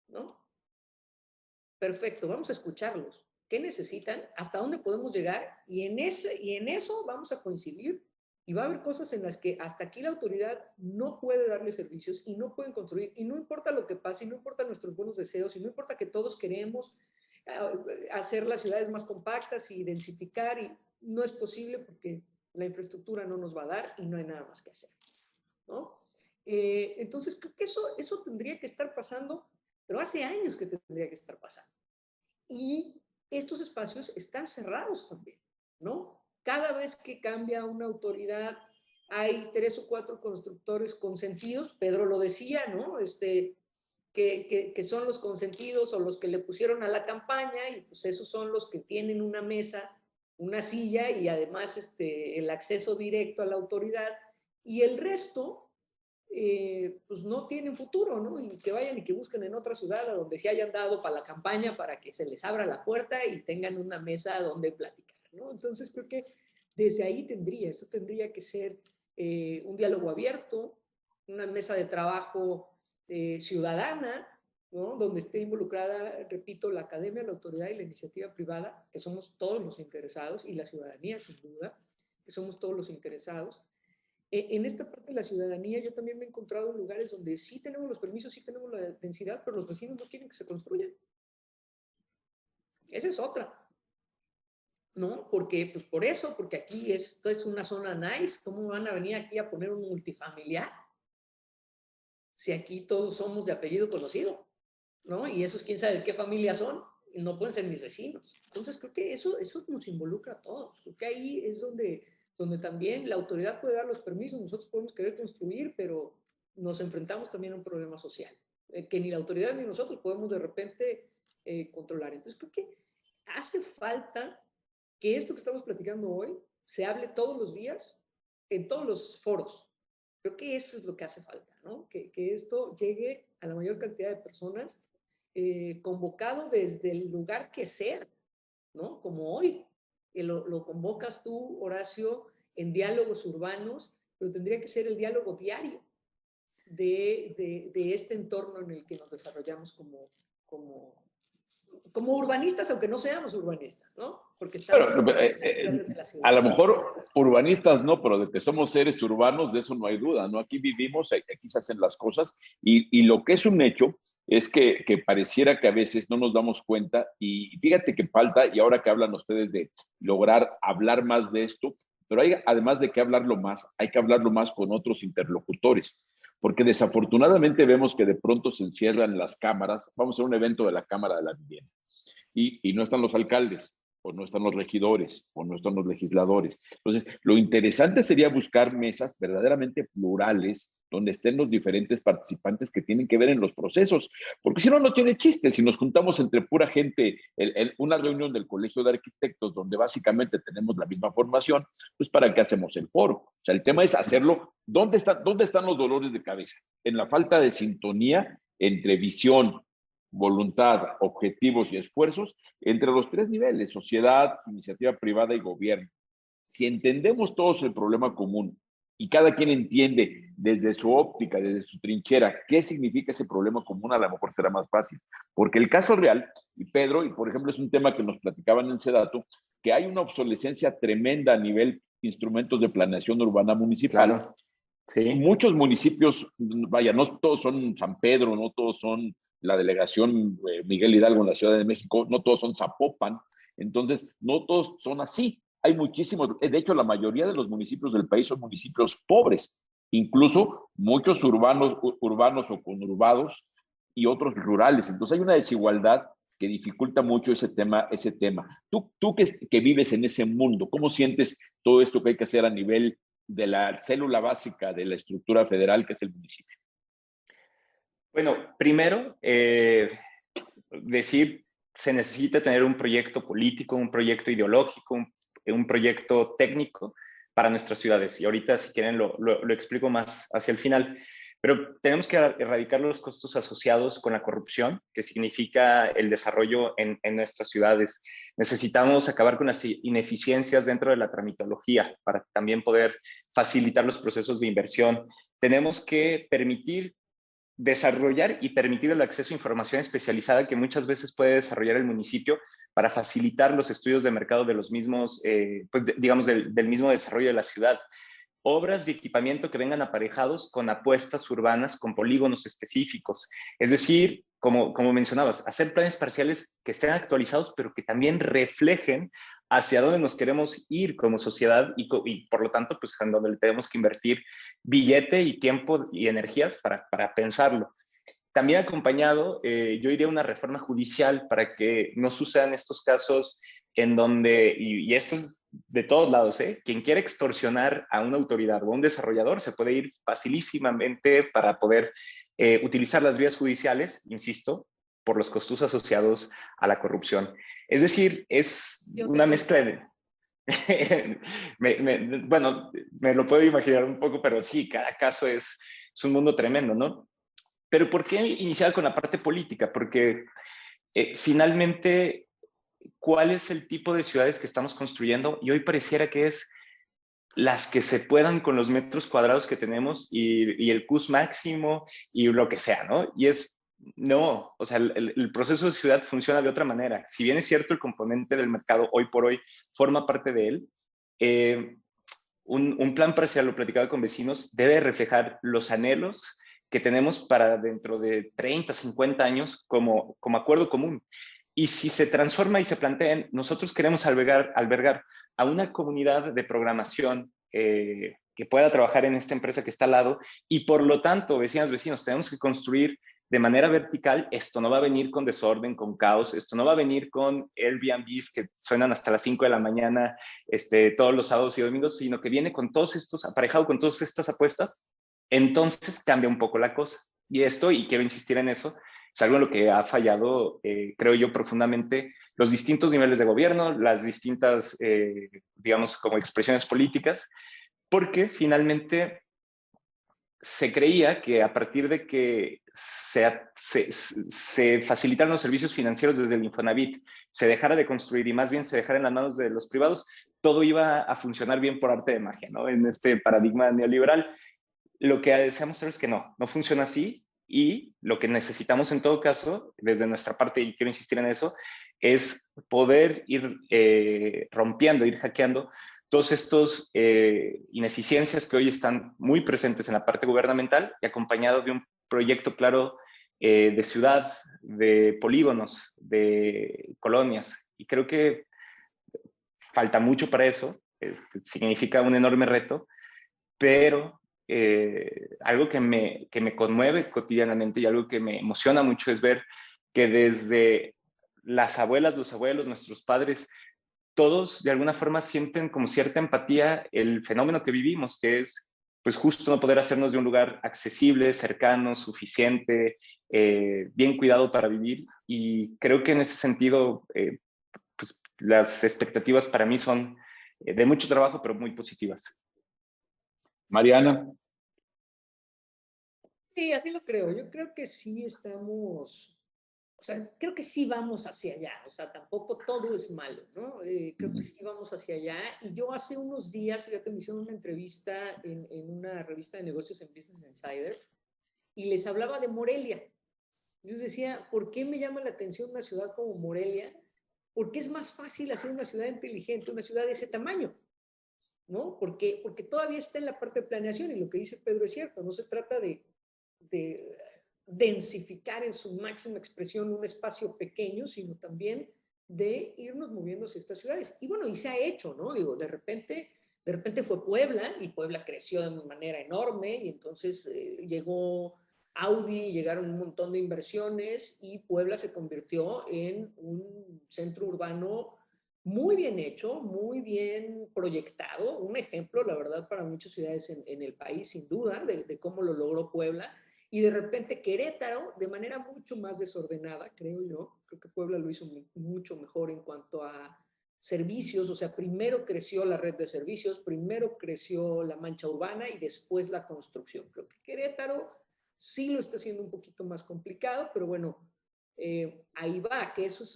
¿No? Perfecto, vamos a escucharlos. ¿Qué necesitan? ¿Hasta dónde podemos llegar? Y en eso vamos a coincidir. Y va a haber cosas en las que hasta aquí la autoridad no puede darle servicios y no pueden construir. Y no importa lo que pase, y no importa nuestros buenos deseos, y no importa que todos queremos hacer las ciudades más compactas y densificar, y no es posible porque la infraestructura no nos va a dar y no hay nada más que hacer, ¿no? Entonces, creo que eso tendría que estar pasando, pero hace años que tendría que estar pasando. Y estos espacios están cerrados también, ¿no? Cada vez que cambia una autoridad, hay 3 o 4 constructores consentidos, Pedro lo decía, ¿no? Que son los consentidos o los que le pusieron a la campaña, y pues esos son los que tienen una mesa, una silla y además el acceso directo a la autoridad, y el resto pues no tienen futuro, ¿no? Y que vayan y que busquen en otra ciudad a donde se hayan dado para la campaña para que se les abra la puerta y tengan una mesa donde platicar, ¿no? Entonces creo que desde ahí eso tendría que ser un diálogo abierto, una mesa de trabajo ciudadana, ¿no? Donde esté involucrada, repito, la academia, la autoridad y la iniciativa privada, que somos todos los interesados, y la ciudadanía, sin duda, que somos todos los interesados. En esta parte de la ciudadanía yo también me he encontrado en lugares donde sí tenemos los permisos, sí tenemos la densidad, pero los vecinos no quieren que se construyan. Esa es otra, ¿no? Porque, pues por eso, porque aquí esto es una zona nice. ¿Cómo van a venir aquí a poner un multifamiliar? Si aquí todos somos de apellido conocido, ¿no? Y esos quién sabe de qué familia son, y no pueden ser mis vecinos. Entonces creo que eso nos involucra a todos. Creo que ahí es donde también la autoridad puede dar los permisos, nosotros podemos querer construir, pero nos enfrentamos también a un problema social, que ni la autoridad ni nosotros podemos de repente controlar. Entonces creo que hace falta que esto que estamos platicando hoy se hable todos los días, en todos los foros. Creo que eso es lo que hace falta, ¿no? Que esto llegue a la mayor cantidad de personas, convocado desde el lugar que sea, ¿no? Como hoy, que lo convocas tú, Horacio, en diálogos urbanos, pero tendría que ser el diálogo diario de este entorno en el que nos desarrollamos como urbanistas, aunque no seamos urbanistas, ¿no? Porque estamos Bueno, a lo mejor urbanistas no, pero de que somos seres urbanos, de eso no hay duda, ¿no? Aquí vivimos, aquí se hacen las cosas, y lo que es un hecho es que pareciera que a veces no nos damos cuenta, y fíjate que falta, y ahora que hablan ustedes de lograr hablar más de esto, pero hay, además de que hablarlo más, hay que hablarlo más con otros interlocutores, porque desafortunadamente vemos que de pronto se encierran las cámaras. Vamos a un evento de la Cámara de la Vivienda y no están los alcaldes, o no están los regidores, o no están los legisladores. Entonces, lo interesante sería buscar mesas verdaderamente plurales, donde estén los diferentes participantes que tienen que ver en los procesos, porque si no, no tiene chiste. Si nos juntamos entre pura gente, una reunión del Colegio de Arquitectos, donde básicamente tenemos la misma formación, pues ¿para qué hacemos el foro? O sea, el tema es hacerlo. ¿Dónde están los dolores de cabeza? En la falta de sintonía entre visión, voluntad, objetivos y esfuerzos entre los 3 niveles, sociedad, iniciativa privada y gobierno. Si entendemos todos el problema común y cada quien entiende desde su óptica, desde su trinchera, qué significa ese problema común, a lo mejor será más fácil. Porque el caso real, y Pedro, y por ejemplo es un tema que nos platicaban en Sedato, que hay una obsolescencia tremenda a nivel instrumentos de planeación urbana municipal. Claro. Sí. Muchos municipios, vaya, no todos son San Pedro, no todos son la delegación Miguel Hidalgo en la Ciudad de México, no todos son Zapopan, entonces no todos son así. Hay muchísimos, de hecho la mayoría de los municipios del país son municipios pobres, incluso muchos urbanos o conurbados y otros rurales. Entonces hay una desigualdad que dificulta mucho ese tema. Tú que vives en ese mundo, ¿cómo sientes todo esto que hay que hacer a nivel de la célula básica de la estructura federal que es el municipio? Bueno, primero, decir, se necesita tener un proyecto político, un proyecto ideológico, un proyecto técnico para nuestras ciudades. Y ahorita, si quieren, lo explico más hacia el final. Pero tenemos que erradicar los costos asociados con la corrupción, que significa el desarrollo en nuestras ciudades. Necesitamos acabar con las ineficiencias dentro de la tramitología para también poder facilitar los procesos de inversión. Tenemos que desarrollar y permitir el acceso a información especializada que muchas veces puede desarrollar el municipio para facilitar los estudios de mercado de los mismos, pues digamos, del mismo desarrollo de la ciudad. Obras de equipamiento que vengan aparejados con apuestas urbanas, con polígonos específicos. Es decir, como mencionabas, hacer planes parciales que estén actualizados, pero que también reflejen hacia dónde nos queremos ir como sociedad y por lo tanto, pues en donde tenemos que invertir billete y tiempo y energías para pensarlo. También acompañado, yo iría a una reforma judicial para que no sucedan estos casos en donde, y esto es de todos lados, quien quiere extorsionar a una autoridad o a un desarrollador se puede ir facilísimamente para poder utilizar las vías judiciales, insisto, por los costos asociados a la corrupción. Es decir, es una mezcla de... bueno, me lo puedo imaginar un poco, pero sí, cada caso es un mundo tremendo, ¿no? Pero ¿por qué iniciar con la parte política? Porque finalmente, ¿cuál es el tipo de ciudades que estamos construyendo? Y hoy pareciera que es las que se puedan con los metros cuadrados que tenemos y el CUS máximo y lo que sea, ¿no? Y no, o sea, el proceso de ciudad funciona de otra manera. Si bien es cierto, el componente del mercado hoy por hoy forma parte de él, un plan parcial, lo platicaba con vecinos, debe reflejar los anhelos que tenemos para dentro de 30, 50 años como acuerdo común. Y si se transforma y se plantea en, nosotros queremos albergar a una comunidad de programación que pueda trabajar en esta empresa que está al lado, y por lo tanto, vecinos, tenemos que construir de manera vertical. Esto no va a venir con desorden, con caos, esto no va a venir con Airbnbs que suenan hasta las 5 de la mañana todos los sábados y domingos, sino que viene con todos estos, aparejado con todas estas apuestas. Entonces cambia un poco la cosa. Y esto, y quiero insistir en eso, es algo en lo que ha fallado, creo yo, profundamente los distintos niveles de gobierno, las distintas, digamos, como expresiones políticas, porque finalmente se creía que a partir de que se facilitaran los servicios financieros desde el Infonavit, se dejara de construir y más bien se dejara en las manos de los privados, todo iba a funcionar bien por arte de magia, ¿no? En este paradigma neoliberal. Lo que deseamos saber es que no funciona así, y lo que necesitamos en todo caso, desde nuestra parte, y quiero insistir en eso, es poder ir rompiendo, ir hackeando todos estos ineficiencias que hoy están muy presentes en la parte gubernamental, y acompañado de un proyecto claro de ciudad, de polígonos, de colonias. Y creo que falta mucho para eso, significa un enorme reto, pero algo que me conmueve cotidianamente y algo que me emociona mucho es ver que desde las abuelas, los abuelos, nuestros padres, todos de alguna forma sienten como cierta empatía el fenómeno que vivimos, que es pues justo no poder hacernos de un lugar accesible, cercano, suficiente, bien cuidado para vivir. Y creo que en ese sentido, pues las expectativas para mí son de mucho trabajo, pero muy positivas. Mariana. Sí, así lo creo. Yo creo que sí estamos, o sea, creo que sí vamos hacia allá. O sea, tampoco todo es malo, ¿no? Creo que sí vamos hacia allá. Y yo hace unos días, fíjate, me hicieron una entrevista en una revista de negocios en Business Insider y les hablaba de Morelia. Yo les decía, ¿por qué me llama la atención una ciudad como Morelia? Porque es más fácil hacer una ciudad inteligente, una ciudad de ese tamaño, ¿no? Porque todavía está en la parte de planeación y lo que dice Pedro es cierto, no se trata de densificar en su máxima expresión un espacio pequeño, sino también de irnos moviendo hacia estas ciudades. Y bueno, y se ha hecho, ¿no? Digo, de repente fue Puebla y Puebla creció de manera enorme y entonces llegó Audi, llegaron un montón de inversiones y Puebla se convirtió en un centro urbano muy bien hecho, muy bien proyectado, un ejemplo, la verdad, para muchas ciudades en el país, sin duda, de cómo lo logró Puebla. Y de repente Querétaro, de manera mucho más desordenada, creo yo, creo que Puebla lo hizo mucho mejor en cuanto a servicios, o sea, primero creció la red de servicios, primero creció la mancha urbana y después la construcción. Creo que Querétaro Sí lo está haciendo un poquito más complicado, pero bueno, ahí va, que eso es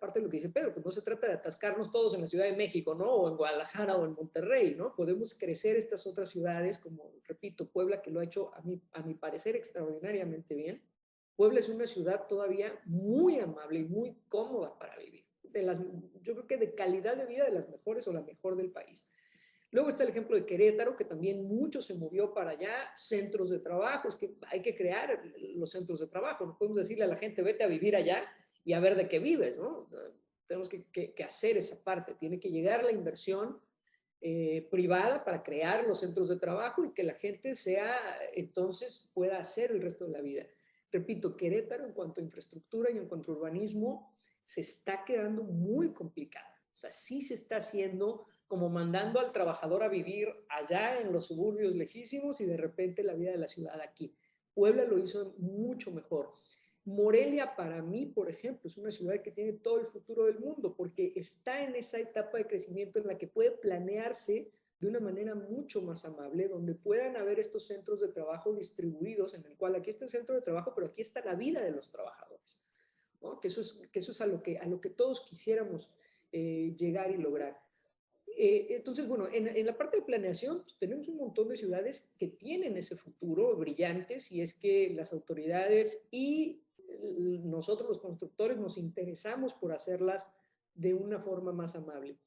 parte de lo que dice Pedro, que no se trata de atascarnos todos en la Ciudad de México, ¿no? O en Guadalajara o en Monterrey, ¿no? Podemos crecer estas otras ciudades, como, repito, Puebla, que lo ha hecho, a mi parecer, extraordinariamente bien. Puebla es una ciudad todavía muy amable y muy cómoda para vivir. Yo creo que de calidad de vida de las mejores o la mejor del país. Luego está el ejemplo de Querétaro, que también mucho se movió para allá, centros de trabajo, es que hay que crear los centros de trabajo, no podemos decirle a la gente, vete a vivir allá y a ver de qué vives, ¿no? Tenemos que hacer esa parte, tiene que llegar la inversión privada para crear los centros de trabajo y que la gente entonces pueda hacer el resto de la vida. Repito, Querétaro en cuanto a infraestructura y en cuanto a urbanismo se está quedando muy complicado. O sea, sí se está haciendo como mandando al trabajador a vivir allá en los suburbios lejísimos y de repente la vida de la ciudad aquí. Puebla lo hizo mucho mejor. Morelia para mí, por ejemplo, es una ciudad que tiene todo el futuro del mundo porque está en esa etapa de crecimiento en la que puede planearse de una manera mucho más amable, donde puedan haber estos centros de trabajo distribuidos, en el cual aquí está el centro de trabajo, pero aquí está la vida de los trabajadores, ¿no? Que eso es a lo que todos quisiéramos llegar y lograr. Entonces, bueno, en la parte de planeación pues, tenemos un montón de ciudades que tienen ese futuro brillantes y es que las autoridades y nosotros los constructores nos interesamos por hacerlas de una forma más amable.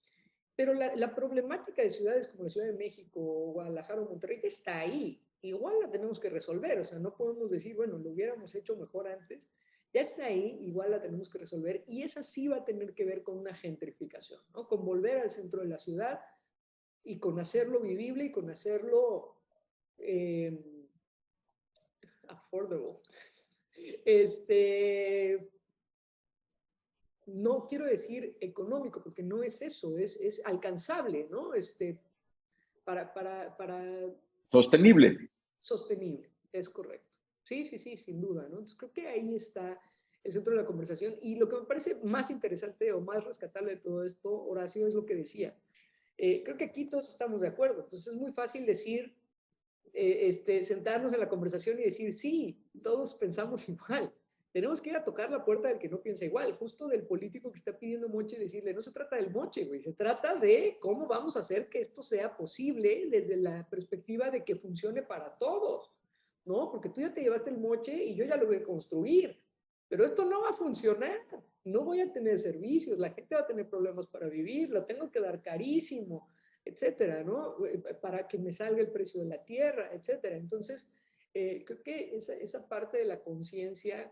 Pero la problemática de ciudades como la Ciudad de México, Guadalajara o Monterrey ya está ahí. Igual la tenemos que resolver, o sea, no podemos decir, bueno, lo hubiéramos hecho mejor antes. Ya está ahí, igual la tenemos que resolver y esa sí va a tener que ver con una gentrificación, ¿no? Con volver al centro de la ciudad y con hacerlo vivible y con hacerlo affordable. No quiero decir económico, porque no es eso, es alcanzable, ¿no? Para Sostenible. Sostenible, es correcto. Sí, sin duda, ¿no? Entonces creo que ahí está el centro de la conversación. Y lo que me parece más interesante o más rescatable de todo esto, Horacio, es lo que decía. Creo que aquí todos estamos de acuerdo. Entonces es muy fácil decir, sentarnos en la conversación y decir, sí, todos pensamos igual. Tenemos que ir a tocar la puerta del que no piensa igual, justo del político que está pidiendo moche y decirle, no se trata del moche, güey, se trata de cómo vamos a hacer que esto sea posible desde la perspectiva de que funcione para todos, ¿no? Porque tú ya te llevaste el moche y yo ya lo voy a construir, pero esto no va a funcionar, no voy a tener servicios, la gente va a tener problemas para vivir, lo tengo que dar carísimo, etcétera, ¿no? Para que me salga el precio de la tierra, etcétera. Entonces, creo que esa parte de la conciencia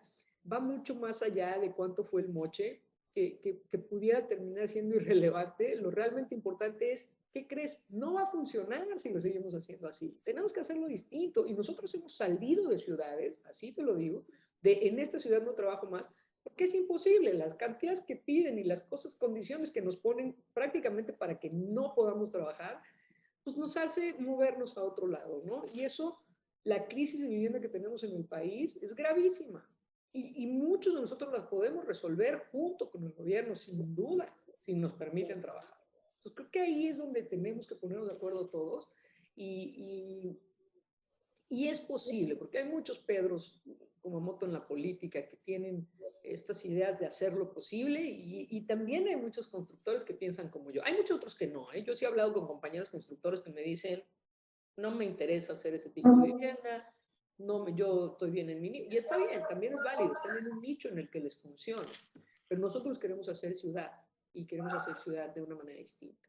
va mucho más allá de cuánto fue el moche, que pudiera terminar siendo irrelevante. Lo realmente importante es, ¿qué crees? No va a funcionar si lo seguimos haciendo así. Tenemos que hacerlo distinto. Y nosotros hemos salido de ciudades, así te lo digo, en esta ciudad no trabajo más, porque es imposible. Las cantidades que piden y las condiciones que nos ponen prácticamente para que no podamos trabajar, pues nos hace movernos a otro lado, ¿no? Y eso, la crisis de vivienda que tenemos en el país es gravísima. Y muchos de nosotros las podemos resolver junto con el gobierno, sin duda, si nos permiten trabajar. Entonces, creo que ahí es donde tenemos que ponernos de acuerdo todos y es posible, porque hay muchos Pedros Kumamoto en la política que tienen estas ideas de hacerlo posible y también hay muchos constructores que piensan como yo. Hay muchos otros que no, ¿eh? Yo sí he hablado con compañeros constructores que me dicen, no me interesa hacer ese tipo de vivienda, yo estoy bien en mi nicho. Y está bien, también es válido, están en un nicho en el que les funciona. Pero nosotros queremos hacer ciudad y queremos hacer ciudad de una manera distinta.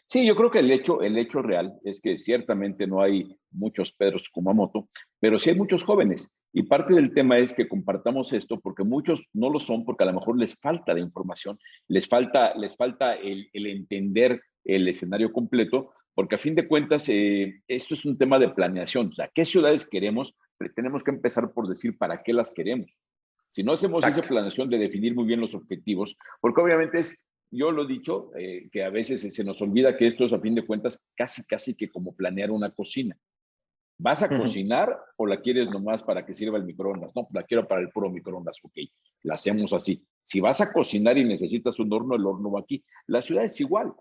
Sí, yo creo que el hecho real es que ciertamente no hay muchos Pedros Kumamoto, pero sí hay muchos jóvenes. Y parte del tema es que compartamos esto porque muchos no lo son porque a lo mejor les falta la información, les falta el entender el escenario completo, porque a fin de cuentas esto es un tema de planeación. O sea, ¿qué ciudades queremos? Pero tenemos que empezar por decir para qué las queremos. Si no hacemos esa planeación de definir muy bien los objetivos, porque obviamente yo lo he dicho, que a veces se nos olvida que esto es a fin de cuentas casi que como planear una cocina. ¿Vas a cocinar o la quieres nomás para que sirva el microondas? No, la quiero para el puro microondas, ok, la hacemos así. Si vas a cocinar y necesitas un horno, el horno va aquí. La ciudad es igual.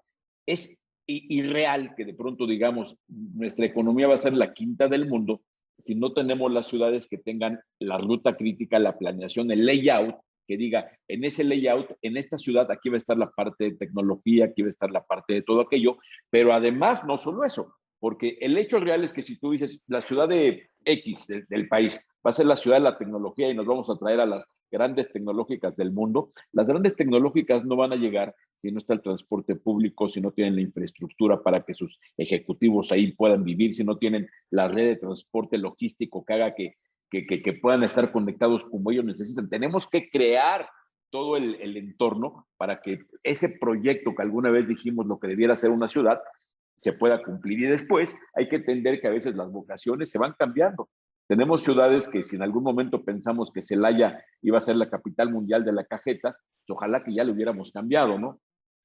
Es irreal que de pronto digamos, nuestra economía va a ser la quinta del mundo si no tenemos las ciudades que tengan la ruta crítica, la planeación, el layout, que diga, en ese layout, en esta ciudad, aquí va a estar la parte de tecnología, aquí va a estar la parte de todo aquello, pero además no solo eso, porque el hecho real es que si tú dices, la ciudad de X del país va a ser la ciudad de la tecnología y nos vamos a traer a las grandes tecnológicas del mundo, las grandes tecnológicas no van a llegar si no está el transporte público, si no tienen la infraestructura para que sus ejecutivos ahí puedan vivir, si no tienen la red de transporte logístico que haga que puedan estar conectados como ellos necesitan. Tenemos que crear todo el entorno para que ese proyecto que alguna vez dijimos lo que debiera ser una ciudad se pueda cumplir. Y después hay que entender que a veces las vocaciones se van cambiando. Tenemos ciudades que si en algún momento pensamos que Celaya iba a ser la capital mundial de la cajeta, pues ojalá que ya lo hubiéramos cambiado, ¿no?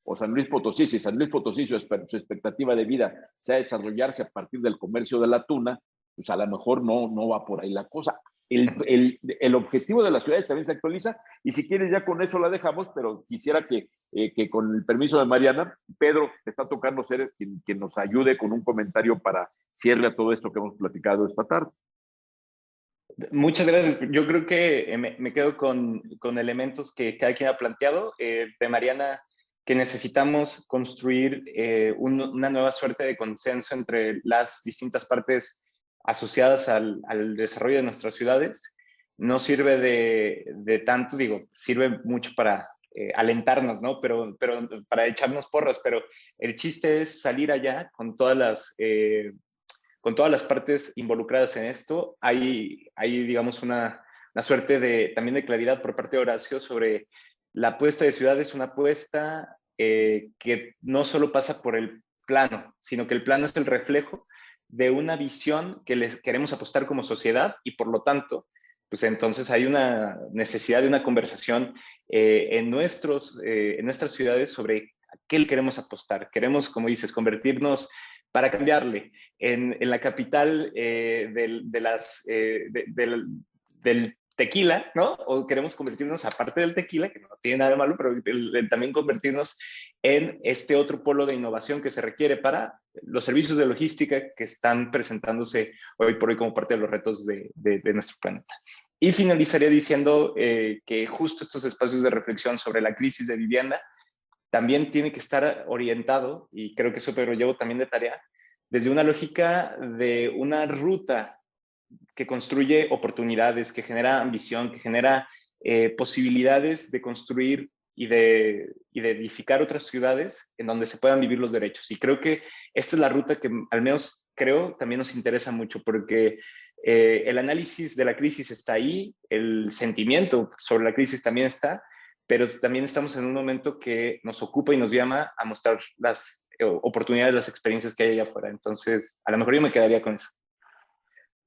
O San Luis Potosí, si San Luis Potosí su expectativa de vida sea desarrollarse a partir del comercio de la tuna, pues a lo mejor no va por ahí la cosa. El objetivo de las ciudades también se actualiza y si quieres ya con eso la dejamos, pero quisiera que con el permiso de Mariana, Pedro te está tocando ser quien nos ayude con un comentario para cierre a todo esto que hemos platicado esta tarde. Muchas gracias. Yo creo que me quedo con elementos que cada quien ha planteado. De Mariana, que necesitamos construir una nueva suerte de consenso entre las distintas partes asociadas al desarrollo de nuestras ciudades. No sirve de tanto, digo, sirve mucho para alentarnos, ¿no? Pero para echarnos porras, pero el chiste es salir allá con todas las partes involucradas en esto. Hay digamos, una suerte también de claridad por parte de Horacio sobre la apuesta de ciudades, una apuesta que no solo pasa por el plano, sino que el plano es el reflejo de una visión que les queremos apostar como sociedad y por lo tanto, pues entonces hay una necesidad de una conversación en nuestras ciudades sobre a qué le queremos apostar. Queremos, como dices, convertirnos para cambiarle en la capital del tequila, ¿no? O queremos convertirnos, aparte del tequila, que no tiene nada de malo, pero también convertirnos en este otro polo de innovación que se requiere para los servicios de logística que están presentándose hoy por hoy como parte de los retos de nuestro planeta. Y finalizaría diciendo que justo estos espacios de reflexión sobre la crisis de vivienda también tiene que estar orientado, y creo que eso pero lo llevo también de tarea, desde una lógica de una ruta que construye oportunidades, que genera ambición, que genera posibilidades de construir y de edificar otras ciudades en donde se puedan vivir los derechos. Y creo que esta es la ruta que al menos creo también nos interesa mucho, porque el análisis de la crisis está ahí, el sentimiento sobre la crisis también está, pero también estamos en un momento que nos ocupa y nos llama a mostrar las oportunidades, las experiencias que hay allá afuera. Entonces, a lo mejor yo me quedaría con eso.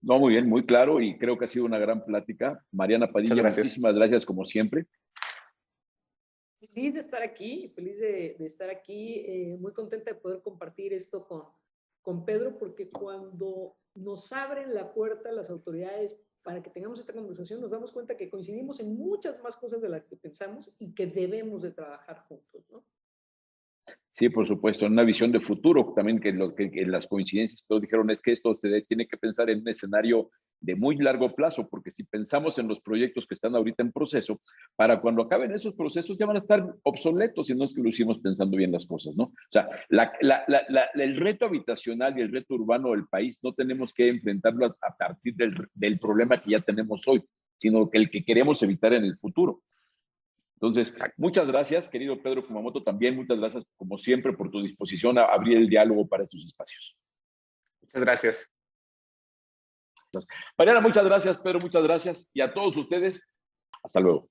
No, muy bien, muy claro y creo que ha sido una gran plática. Mariana Padilla, muchísimas gracias como siempre. Feliz de estar aquí, feliz de estar aquí, muy contenta de poder compartir esto con Pedro, porque cuando nos abren la puerta las autoridades para que tengamos esta conversación, nos damos cuenta que coincidimos en muchas más cosas de las que pensamos y que debemos de trabajar juntos, ¿no? Sí, por supuesto, en una visión de futuro, también que las coincidencias todos dijeron es que esto tiene que pensar en un escenario de muy largo plazo, porque si pensamos en los proyectos que están ahorita en proceso, para cuando acaben esos procesos ya van a estar obsoletos, y no es que lo hicimos pensando bien las cosas, ¿no? O sea, el reto habitacional y el reto urbano del país no tenemos que enfrentarlo a partir del problema que ya tenemos hoy, sino que el que queremos evitar en el futuro. Entonces, muchas gracias, querido Pedro Kumamoto, también muchas gracias, como siempre, por tu disposición a abrir el diálogo para estos espacios. Muchas gracias. Mariana, muchas gracias, Pedro, muchas gracias, y a todos ustedes, hasta luego.